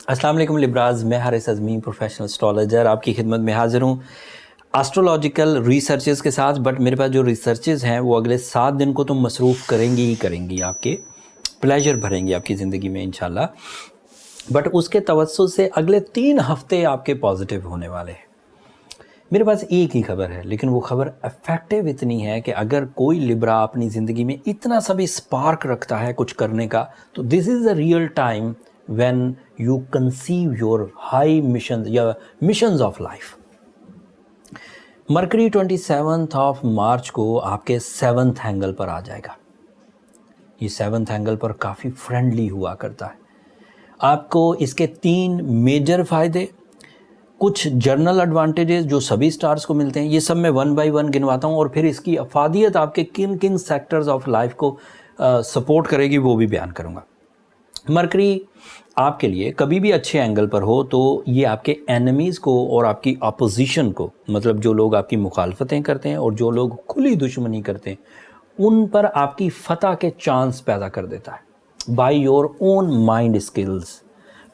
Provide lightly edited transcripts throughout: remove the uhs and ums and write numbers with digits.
अस्सलाम वालेकुम लिब्राज, मैं हारिस अज़मी प्रोफेशनल एस्ट्रोलॉजर आपकी खिदमत में हाज़िर हूँ एस्ट्रोलॉजिकल रिसर्चेस के साथ। बट मेरे पास जो रिसर्चेस हैं वो अगले 7 दिन को तो मसरूफ़ करेंगी ही करेंगी, आपके प्लेजर भरेंगी आपकी ज़िंदगी में इंशाल्लाह। बट उसके तवज्जुह से अगले 3 हफ़्ते आपके पॉजिटिव होने वाले हैं। मेरे पास एक ही खबर है, लेकिन वो खबर इफेक्टिव इतनी है कि अगर कोई लिब्रा अपनी ज़िंदगी में इतना सा भी स्पार्क रखता है कुछ करने का, तो this is a real time when you conceive your high mission या missions of life. Mercury 27 of March को आपके 7th एंगल पर आ जाएगा। ये 7th एंगल पर काफ़ी फ्रेंडली हुआ करता है। आपको इसके 3 मेजर फ़ायदे, कुछ जर्नल एडवांटेजेस जो सभी स्टार्स को मिलते हैं, ये सब मैं 1 बाय 1 गिनवाता हूँ और फिर इसकी अफादियत आपके किन किन सेक्टर्स ऑफ लाइफ को सपोर्ट करेगी वो भी बयान करूँगा। मरकरी आपके लिए कभी भी अच्छे एंगल पर हो तो ये आपके एनिमीज़ को और आपकी अपोजिशन को, मतलब जो लोग आपकी मुखालफतें करते हैं और जो लोग खुली दुश्मनी करते हैं, उन पर आपकी फतह के चांस पैदा कर देता है by your own mind skills.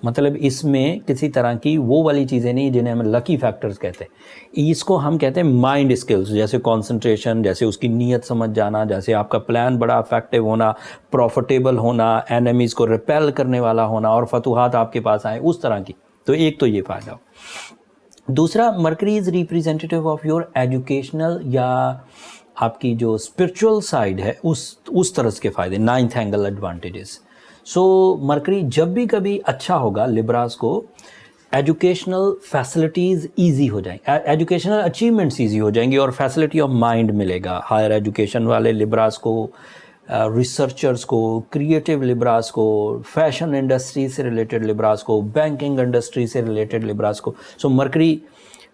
मतलब इसमें किसी तरह की वो वाली चीज़ें नहीं जिन्हें हम लकी फैक्टर्स कहते हैं, इसको हम कहते हैं माइंड स्किल्स, जैसे कंसंट्रेशन, जैसे उसकी नीयत समझ जाना, जैसे आपका प्लान बड़ा इफेक्टिव होना, प्रॉफिटेबल होना, एनिमीज़ को रिपेल करने वाला होना और फतूहात आपके पास आए, उस तरह की। तो एक तो ये फ़ायदा हो। दूसरा, mercury is representative of your educational या आपकी जो स्पिरिचुअल साइड है उस तरह के फ़ायदे, 9th एंगल एडवांटेजेस। सो मरकरी जब भी कभी अच्छा होगा लिब्रास को, एजुकेशनल फैसिलिटीज़ ईजी हो जाएंगी, एजुकेशनल अचीवमेंट्स ईजी हो जाएंगी और फैसिलिटी ऑफ माइंड मिलेगा हायर एजुकेशन वाले लिब्रास को, रिसर्चर्स को, क्रिएटिव लिब्रास को, फैशन इंडस्ट्री से रिलेटेड लिब्रास को, बैंकिंग इंडस्ट्री से रिलेटेड लिब्रास को। सो मरकरी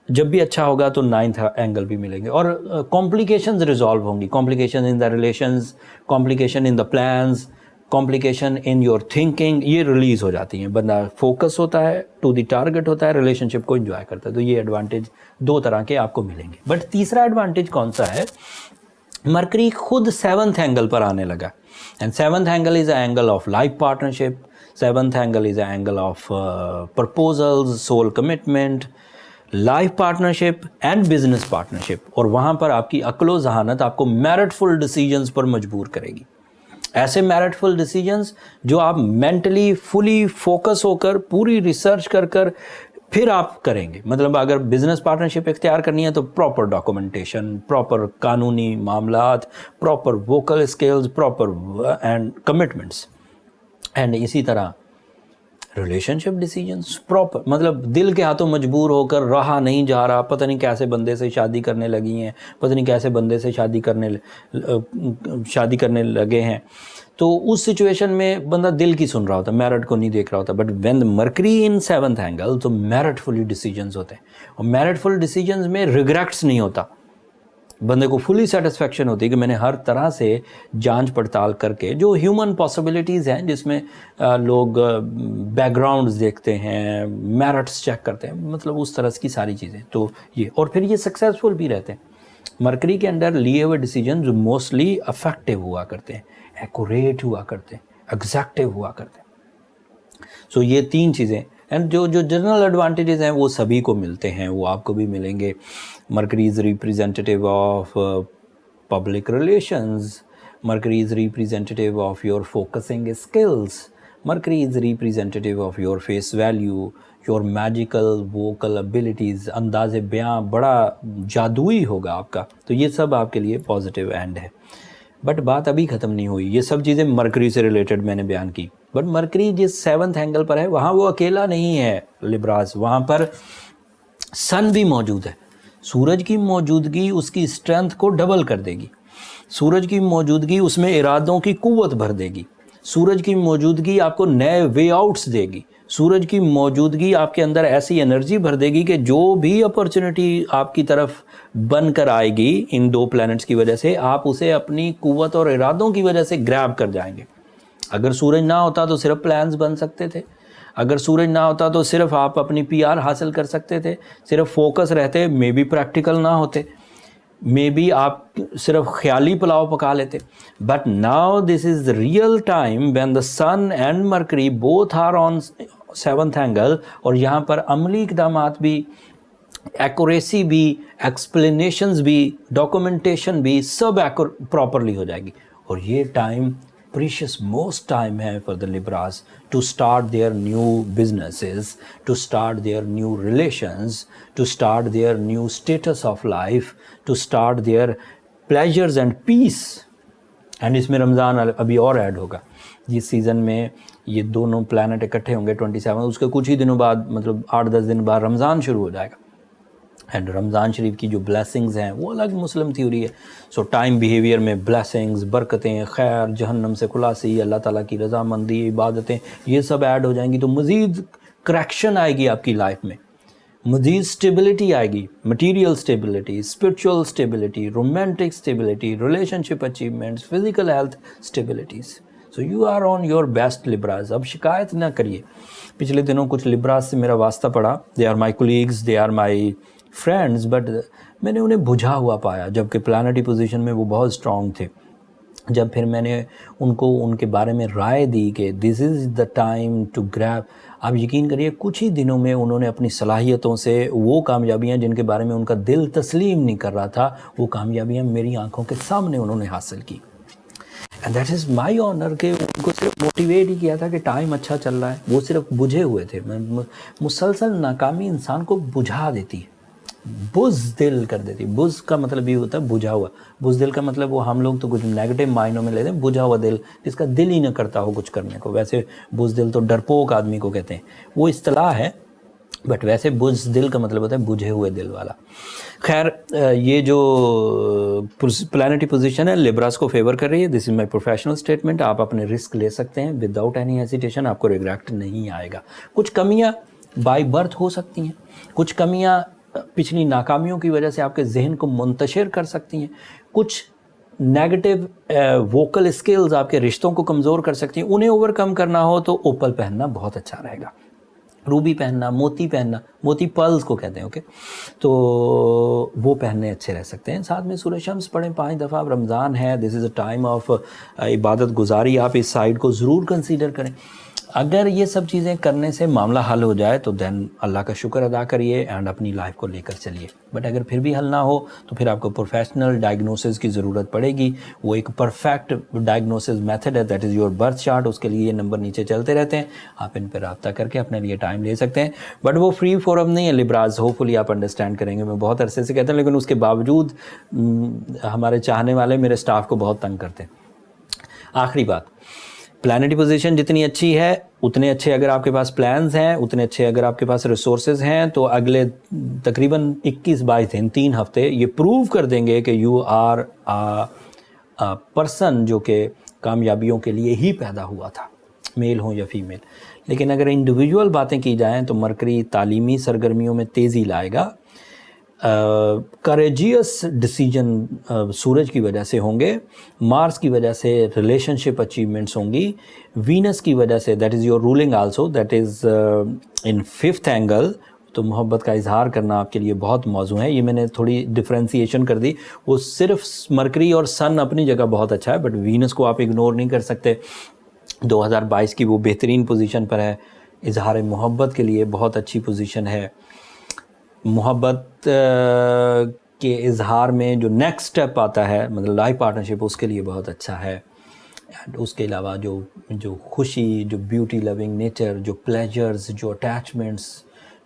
जब भी अच्छा होगा तो 9th एंगल भी मिलेंगे और कॉम्प्लिकेशंस रिजॉल्व होंगी, complication in the relations, complication in the plans, complication in your thinking, ये रिलीज़ हो जाती हैं। बंदा फोकस होता है, टू द टारगेट होता है, रिलेशनशिप को एंजॉय करता है। तो ये एडवांटेज 2 तरह के आपको मिलेंगे। बट तीसरा एडवांटेज कौन सा है, मरकरी खुद 7th एंगल पर आने लगा। And 7th angle is a angle of life partnership, 7th angle is a angle of proposals, soul commitment, life partnership and business partnership. और वहाँ पर आपकी अक्लो जहानत आपको मैरिटफुल डिसीजंस पर मजबूर करेगी, ऐसे मैरिटफुल डिसीजंस जो आप मेंटली फुली फोकस होकर पूरी रिसर्च कर फिर आप करेंगे। मतलब अगर बिजनेस पार्टनरशिप इख्तियार करनी है तो प्रॉपर डॉक्यूमेंटेशन, प्रॉपर कानूनी मामलात, proper vocal skills, proper and commitments. And इसी तरह रिलेशनशिप डिसीजंस प्रॉपर, मतलब दिल के हाथों मजबूर होकर रहा नहीं जा रहा, पता नहीं कैसे बंदे से शादी करने लगी हैं, पता नहीं कैसे बंदे से शादी करने लगे हैं, तो उस सिचुएशन में बंदा दिल की सुन रहा होता, मेरिट को नहीं देख रहा होता। But when mercury in 7th angle, तो मेरिटफुली डिसीजंस होते हैं और मेरिटफुल डिसीजंस में रिग्रेट्स नहीं होता, बंदे को फुली सेटिस्फेक्शन होती है कि मैंने हर तरह से जांच पड़ताल करके, जो ह्यूमन पॉसिबिलिटीज़ हैं जिसमें लोग बैकग्राउंड्स देखते हैं, मेरिट्स चेक करते हैं, मतलब उस तरह की सारी चीज़ें, तो ये, और फिर ये सक्सेसफुल भी रहते हैं। मरकरी के अंडर लिए हुए डिसीजन जो मोस्टली इफेक्टिव हुआ करते हैं, एक्यूरेट हुआ करते हैं, एग्जैक्टिव हुआ करते हैं। सो ये 3 चीज़ें। एंड जो जनरल एडवांटेजेस हैं वो सभी को मिलते हैं, वो आपको भी मिलेंगे। Mercury is representative of public relations, mercury is representative of your focusing skills, mercury is representative of your face value, your magical vocal abilities, अंदाज़ बयां बड़ा जादुई होगा आपका। तो ये सब आपके लिए पॉजिटिव एंड है। बट बात अभी ख़त्म नहीं हुई, ये सब चीज़ें मरकरी से रिलेटेड मैंने बयान की। बट मरकरी जिस 7th एंगल पर है वहाँ वो अकेला नहीं है लिब्रास, वहाँ पर सन भी मौजूद है। सूरज की मौजूदगी उसकी स्ट्रेंथ को डबल कर देगी, सूरज की मौजूदगी उसमें इरादों की कुव्वत भर देगी, सूरज की मौजूदगी आपको नए वे आउट्स देगी, सूरज की मौजूदगी आपके अंदर ऐसी एनर्जी भर देगी कि जो भी अपॉर्चुनिटी आपकी तरफ बन कर आएगी इन 2 प्लैनेट्स की वजह से, आप उसे अपनी कुव्वत और इरादों की वजह से ग्रैब कर जाएंगे। अगर सूरज ना होता तो सिर्फ प्लान्स बन सकते थे, अगर सूरज ना होता तो सिर्फ आप अपनी PR हासिल कर सकते थे, सिर्फ फोकस रहते, मे बी प्रैक्टिकल ना होते, मे बी आप सिर्फ ख्याली पुलाव पका लेते। But now this is real time when the sun and Mercury both are 7th angle, और यहाँ पर अमली इकदामात भी, एक्यूरेसी भी, एक्सप्लेनेशंस भी, डॉक्यूमेंटेशन भी सब प्रॉपरली हो जाएगी। और ये टाइम प्रीशियस मोस्ट टाइम है for the Libras to start their new businesses, to start their new relations, to start their new status of life, to start their pleasures and peace. And इसमें रमज़ान अभी और add होगा। जिस season में ये दोनों planet इकट्ठे होंगे 27, उसके कुछ ही दिनों बाद, मतलब 8-10 दिन बाद रमज़ान शुरू हो जाएगा। एंड रमज़ान शरीफ की जो ब्लेसिंग्स हैं वो अलग मुस्लिम थ्योरी है। सो टाइम बिहेवियर में ब्लेसिंग्स, बरकतें, खैर, जहन्नम से खुलासी, अल्लाह ताला की रज़ामंदी, इबादतें, ये सब ऐड हो जाएंगी तो मज़ीद करैक्शन आएगी आपकी लाइफ में, मज़ीद स्टेबिलिटी आएगी, material stability, spiritual stability, romantic stability, relationship achievements, physical health stabilities. So you are on your best Libras. अब शिकायत ना करिए। पिछले दिनों कुछ लिब्रास से मेरा वास्ता पड़ा, they are my colleagues, they are my friends, but मैंने उन्हें बुझा हुआ पाया, जबकि प्लानिटी पोजीशन में वो बहुत स्ट्रॉन्ग थे। जब फिर मैंने उनको उनके बारे में राय दी कि this is the time to grab, आप यकीन करिए कुछ ही दिनों में उन्होंने अपनी सलाहियतों से वो कामयाबियां जिनके बारे में उनका दिल तस्लीम नहीं कर रहा था, वो कामयाबियां मेरी आंखों के सामने उन्होंने हासिल की। And that is my honour कि उनको सिर्फ मोटिवेट ही किया था कि टाइम अच्छा चल रहा है। वो सिर्फ बुझे हुए थे। मुसलसल नाकामी इंसान को बुझा देती है, बुज़दिल कर देती। बुज़ का मतलब ये होता है बुझा हुआ। बुज़दिल का मतलब वो हम लोग तो कुछ नेगेटिव मायनों में लेते हैं, बुझा हुआ दिल, जिसका दिल ही ना करता हो कुछ करने को। वैसे बुज़दिल तो डरपोक आदमी को कहते हैं, वो इस्तिलाह है, बट वैसे बुज़दिल का मतलब होता है बुझे हुए दिल वाला। खैर, ये जो प्लैनेटरी पोजीशन है लिब्रास को फेवर कर रही है। This is my professional statement. आप अपने रिस्क ले सकते हैं विदाउट एनी हेसिटेशन, आपको रिग्रेट नहीं आएगा। कुछ कमियां बाय बर्थ हो सकती हैं, कुछ कमियां पिछली नाकामियों की वजह से आपके जहन को मुंतशिर कर सकती हैं, कुछ नेगेटिव वोकल स्किल्स आपके रिश्तों को कमज़ोर कर सकती हैं। उन्हें ओवरकम करना हो तो ओपल पहनना बहुत अच्छा रहेगा, रूबी पहनना, मोती पहनना, मोती पर्ल्स को कहते हैं, ओके, तो वो पहनने अच्छे रह सकते हैं। साथ में सूरह शम्स पढ़ें 5 दफ़ा। रमज़ान है, this is a time of इबादत गुजारी। आप इस साइड को ज़रूर कंसीडर करें। अगर ये सब चीज़ें करने से मामला हल हो जाए तो देन अल्लाह का शुक्र अदा करिए एंड अपनी लाइफ को लेकर चलिए। बट अगर फिर भी हल ना हो तो फिर आपको प्रोफेशनल डायग्नोसिस की ज़रूरत पड़ेगी। वो एक परफेक्ट डायग्नोसिस मेथड है, that is your birth chart. उसके लिए ये नंबर नीचे चलते रहते हैं, आप इन पर रब्ता करके अपने लिए टाइम ले सकते हैं। बट वो फ्री फोरम नहीं है लिब्रास, होपफुली आप अंडरस्टैंड करेंगे। मैं बहुत अरसे से कहता हूँ, लेकिन उसके बावजूद हमारे चाहने वाले मेरे स्टाफ को बहुत तंग करते हैं। आखिरी बात, प्लैनेटरी पोजीशन जितनी अच्छी है उतने अच्छे अगर आपके पास प्लान्स हैं, उतने अच्छे अगर आपके पास रिसोर्सेज हैं, तो अगले तकरीबन 21-22 दिन, 3 हफ्ते ये प्रूव कर देंगे कि यू आर अ पर्सन जो कि कामयाबियों के लिए ही पैदा हुआ था, मेल हो या फीमेल। लेकिन अगर इंडिविजुअल बातें की जाएँ तो मरकरी तालीमी सरगर्मियों में तेज़ी लाएगा। करेजियस डिसीजन सूरज की वजह से होंगे, मार्स की वजह से रिलेशनशिप अचीवमेंट्स होंगी, वीनस की वजह से, that is your ruling also, that is in 5th angle, तो मोहब्बत का इजहार करना आपके लिए बहुत मौजू है। ये मैंने थोड़ी डिफ्रेंसीशन कर दी। वो सिर्फ मरकरी और सन अपनी जगह बहुत अच्छा है, बट वीनस को आप इग्नोर नहीं कर सकते। 2022 की वो बेहतरीन पोजीशन पर है, इजहार मोहब्बत के लिए बहुत अच्छी पोजीशन है। मोहब्बत के इजहार में जो नेक्स्ट स्टेप आता है, मतलब लाइफ पार्टनरशिप, उसके लिए बहुत अच्छा है। एंड उसके अलावा जो खुशी, जो ब्यूटी लविंग नेचर, जो प्लेजर्स, जो अटैचमेंट्स,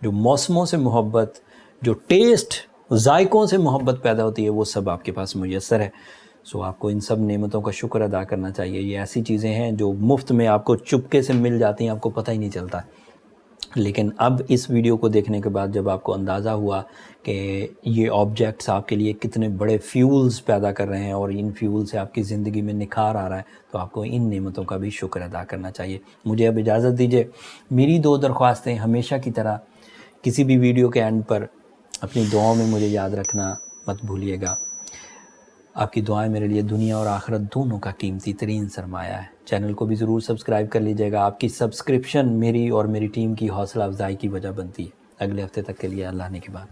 जो मौसमों से मोहब्बत, जो टेस्ट, जायकों से मोहब्बत पैदा होती है, वो सब आपके पास मुयस्सर है। सो आपको इन सब नेमतों का शुक्र अदा करना चाहिए। ये ऐसी चीज़ें हैं जो मुफ्त में आपको चुपके से मिल जाती हैं, आपको पता ही नहीं चलता। लेकिन अब इस वीडियो को देखने के बाद जब आपको अंदाज़ा हुआ कि ये ऑब्जेक्ट्स आपके लिए कितने बड़े फ्यूल्स पैदा कर रहे हैं और इन फ्यूल से आपकी ज़िंदगी में निखार आ रहा है, तो आपको इन नेमतों का भी शुक्र अदा करना चाहिए। मुझे अब इजाज़त दीजिए। मेरी 2 दरख्वास्तें हमेशा की तरह, किसी भी वीडियो के एंड पर अपनी दुआओं में मुझे याद रखना मत भूलिएगा। आपकी दुआएं मेरे लिए दुनिया और आखिरत दोनों का कीमती तरीन सरमाया है। चैनल को भी ज़रूर सब्सक्राइब कर लीजिएगा। आपकी सब्सक्रिप्शन मेरी और मेरी टीम की हौसला अफजाई की वजह बनती है। अगले हफ्ते तक के लिए अल्लाह ने के बाद।